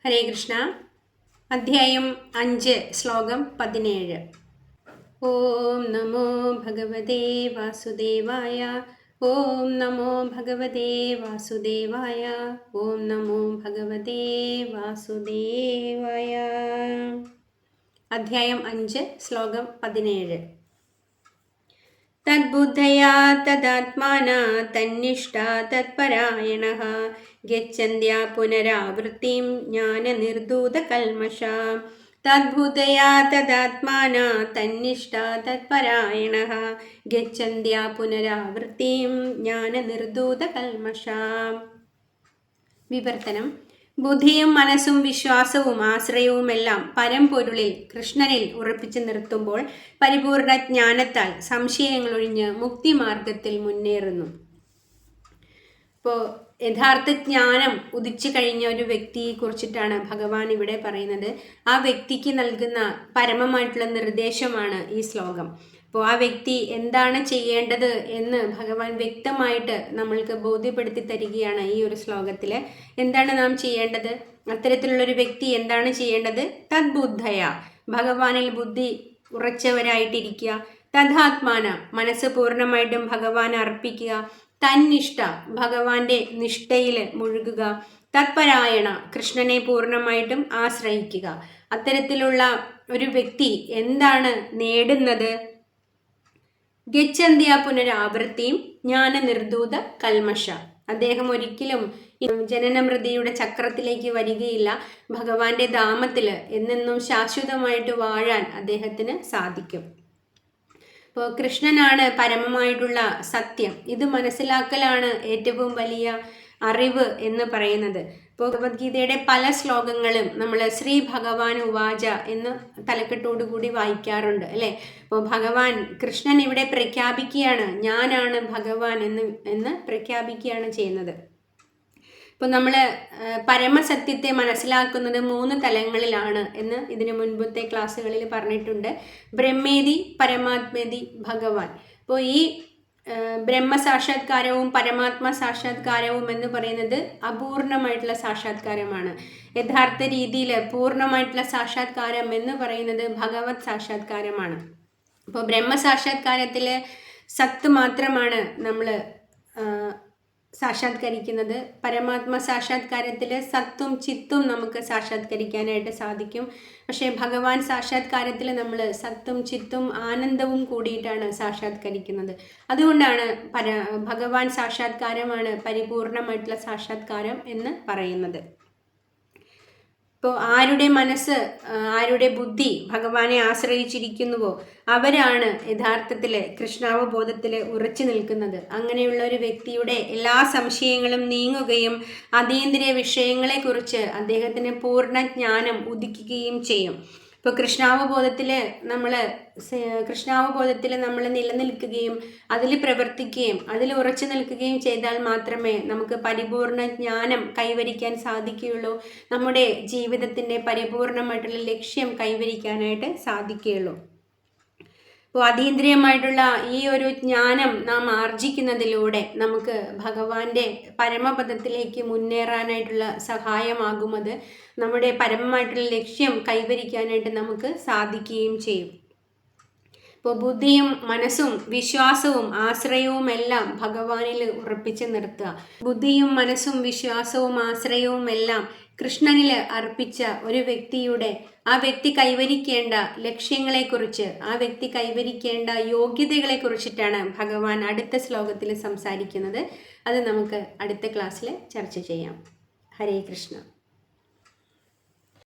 ഹരേ കൃഷ്ണ. അധ്യായം 5, ശ്ലോകം 17. ഓം നമോ ഭഗവതേ വാസുദേവായ. ഓം നമോ ഭഗവതേ വാസുദേവായ. ഓം നമോ ഭഗവതേ വാസുദേവായ. അധ്യായം 5, ശ്ലോകം 17. തദ്ബുദ്ധയാ തദാത്മാനാ തന്നിഷ്ഠാ തത്പരായണഃ ഗച്ഛന്ത്യാ പുനരാവൃത്തിം ജ്ഞാനനിർധൂതകൽമഷാ. തദ്ബുദ്ധയാ തദാത്മാനാ തന്നിഷ്ഠാ തത്പരായണഃ ഗച്ഛന്ത്യാ പുനരാവൃത്തിം ജ്ഞാനനിർധൂതകൽമഷാ. വിവർത്തനം: ബുദ്ധിയും മനസ്സും വിശ്വാസവും ആശ്രയവുമെല്ലാം പരമ്പൊരുളിൽ കൃഷ്ണനിൽ ഉറപ്പിച്ചു നിർത്തുമ്പോൾ പരിപൂർണ ജ്ഞാനത്താൽ സംശയങ്ങളൊഴിഞ്ഞ് മുക്തിമാർഗത്തിൽ മുന്നേറുന്നു. ഇപ്പോൾ യഥാർത്ഥ ജ്ഞാനം ഉദിച്ചു കഴിഞ്ഞ ഒരു വ്യക്തിയെ കുറിച്ചിട്ടാണ് ഭഗവാൻ ഇവിടെ പറയുന്നത്. ആ വ്യക്തിക്ക് നൽകുന്ന പരമമായിട്ടുള്ള നിർദ്ദേശമാണ് ഈ ശ്ലോകം. അപ്പോൾ ആ വ്യക്തി എന്താണ് ചെയ്യേണ്ടത് എന്ന് ഭഗവാൻ വ്യക്തമായിട്ട് നമ്മൾക്ക് ബോധ്യപ്പെടുത്തി തരികയാണ് ഈ ഒരു ശ്ലോകത്തിൽ. എന്താണ് നാം ചെയ്യേണ്ടത്? അത്തരത്തിലുള്ളൊരു വ്യക്തി എന്താണ് ചെയ്യേണ്ടത്? തദ്ബുദ്ധയ, ഭഗവാനിൽ ബുദ്ധി ഉറച്ചവരായിട്ടിരിക്കുക. തഥാത്മാന, മനസ്സ് പൂർണ്ണമായിട്ടും ഭഗവാൻ അർപ്പിക്കുക. തന്നിഷ്ഠ, ഭഗവാന്റെ നിഷ്ഠയിൽ മുഴുകുക. തത്പരായണ, കൃഷ്ണനെ പൂർണ്ണമായിട്ടും ആശ്രയിക്കുക. അത്തരത്തിലുള്ള ഒരു വ്യക്തി എന്താണ് നേടുന്നത്? ഗച്ഛന്ത്യ പുനരാവൃത്തിയും ജ്ഞാനനിർധൂത കൽമഷ. അദ്ദേഹം ഒരിക്കലും ജനനമൃതിയുടെ ചക്രത്തിലേക്ക് വരികയില്ല. ഭഗവാന്റെ ധാമത്തിൽ എന്നെന്നും ശാശ്വതമായിട്ട് വാഴാൻ അദ്ദേഹത്തിന് സാധിക്കും. ഇപ്പോൾ കൃഷ്ണനാണ് പരമമായിട്ടുള്ള സത്യം. ഇത് മനസ്സിലാക്കലാണ് ഏറ്റവും വലിയ അറിവ് എന്ന് പറയുന്നത്. ഇപ്പോൾ ഭഗവത്ഗീതയുടെ പല ശ്ലോകങ്ങളും നമ്മൾ ശ്രീ ഭഗവാൻ ഉവാച എന്ന് തലക്കെട്ടോടുകൂടി വായിക്കാറുണ്ട്, അല്ലേ? അപ്പോൾ ഭഗവാൻ കൃഷ്ണൻ ഇവിടെ പ്രഖ്യാപിക്കുകയാണ്, ഞാനാണ് ഭഗവാൻ എന്ന് പ്രഖ്യാപിക്കുകയാണ് ചെയ്യുന്നത്. ഇപ്പോൾ നമ്മൾ പരമസത്യത്തെ മനസ്സിലാക്കുന്നത് 3 തലങ്ങളിലാണ് എന്ന് ഇതിനു മുൻപത്തെ ക്ലാസ്സുകളിൽ പറഞ്ഞിട്ടുണ്ട്. ബ്രഹ്മേതി പരമാത്മേതി ഭഗവാൻ. അപ്പോൾ ഈ ബ്രഹ്മസാക്ഷാത്കാരവും പരമാത്മ സാക്ഷാത്കാരവും എന്ന് പറയുന്നത് അപൂർണമായിട്ടുള്ള സാക്ഷാത്കാരമാണ്. യഥാർത്ഥ രീതിയിൽ പൂർണ്ണമായിട്ടുള്ള സാക്ഷാത്കാരം എന്ന് പറയുന്നത് ഭഗവത് സാക്ഷാത്കാരമാണ്. അപ്പോൾ ബ്രഹ്മസാക്ഷാത്കാരത്തിൽ സത്ത് മാത്രമാണ് നമ്മൾ സാക്ഷാത്കരിക്കുന്നത്. പരമാത്മ സാക്ഷാത്കാരത്തിൽ സത്തും ചിത്തും നമുക്ക് സാക്ഷാത്കരിക്കാനായിട്ട് സാധിക്കും. പക്ഷേ ഭഗവാൻ സാക്ഷാത്കാരത്തിൽ നമ്മൾ സത്തും ചിത്തും ആനന്ദവും കൂടിയിട്ടാണ് സാക്ഷാത്കരിക്കുന്നത്. അതുകൊണ്ടാണ് ഭഗവാൻ സാക്ഷാത്കാരമാണ് പരിപൂർണമായിട്ടുള്ള സാക്ഷാത്കാരം എന്ന് പറയുന്നത്. ഇപ്പോൾ ആരുടെ മനസ്സ്, ആരുടെ ബുദ്ധി ഭഗവാനെ ആശ്രയിച്ചിരിക്കുന്നുവോ അവരാണ് യഥാർത്ഥത്തിൽ കൃഷ്ണാവബോധത്തിൽ ഉറച്ചു നിൽക്കുന്നത്. അങ്ങനെയുള്ള ഒരു വ്യക്തിയുടെ എല്ലാ സംശയങ്ങളും നീങ്ങുകയും അതീന്ദ്രിയ വിഷയങ്ങളെക്കുറിച്ച് അദ്ദേഹത്തിന് പൂർണ്ണ ജ്ഞാനം ഉദിക്കുകയും ചെയ്യും. ഇപ്പോൾ കൃഷ്ണാവബോധത്തിൽ നമ്മൾ നിലനിൽക്കുകയും അതിൽ പ്രവർത്തിക്കുകയും അതിൽ ഉറച്ചു നിൽക്കുകയും ചെയ്താൽ മാത്രമേ നമുക്ക് പരിപൂർണ ജ്ഞാനം കൈവരിക്കാൻ സാധിക്കുകയുള്ളൂ. നമ്മുടെ ജീവിതത്തിൻ്റെ പരിപൂർണമായിട്ടുള്ള ലക്ഷ്യം കൈവരിക്കാനായിട്ട് സാധിക്കുകയുള്ളൂ. അപ്പോൾ അതീന്ദ്രിയമായിട്ടുള്ള ഈ ഒരു ജ്ഞാനം നാം ആർജിക്കുന്നതിലൂടെ നമുക്ക് ഭഗവാന്റെ പരമപദത്തിലേക്ക് മുന്നേറാനായിട്ടുള്ള സഹായമാകുമത്. നമ്മുടെ പരമമായിട്ടുള്ള ലക്ഷ്യം കൈവരിക്കാനായിട്ട് നമുക്ക് സാധിക്കുകയും ചെയ്യും. ഇപ്പോൾ ബുദ്ധിയും മനസ്സും വിശ്വാസവും ആശ്രയവും എല്ലാം ഭഗവാനിൽ ഉറപ്പിച്ച് നിർത്തുക. ബുദ്ധിയും മനസ്സും വിശ്വാസവും ആശ്രയവും എല്ലാം കൃഷ്ണനിൽ അർപ്പിച്ച ഒരു വ്യക്തിയുടെ ആ വ്യക്തി കൈവരിക്കേണ്ട ലക്ഷ്യങ്ങളെക്കുറിച്ച്, ആ വ്യക്തി കൈവരിക്കേണ്ട യോഗ്യതകളെക്കുറിച്ചിട്ടാണ് ഭഗവാൻ അടുത്ത ശ്ലോകത്തിൽ സംസാരിക്കുന്നത്. അത് നമുക്ക് അടുത്ത ക്ലാസ്സിൽ ചർച്ച ചെയ്യാം. ഹരേ കൃഷ്ണ.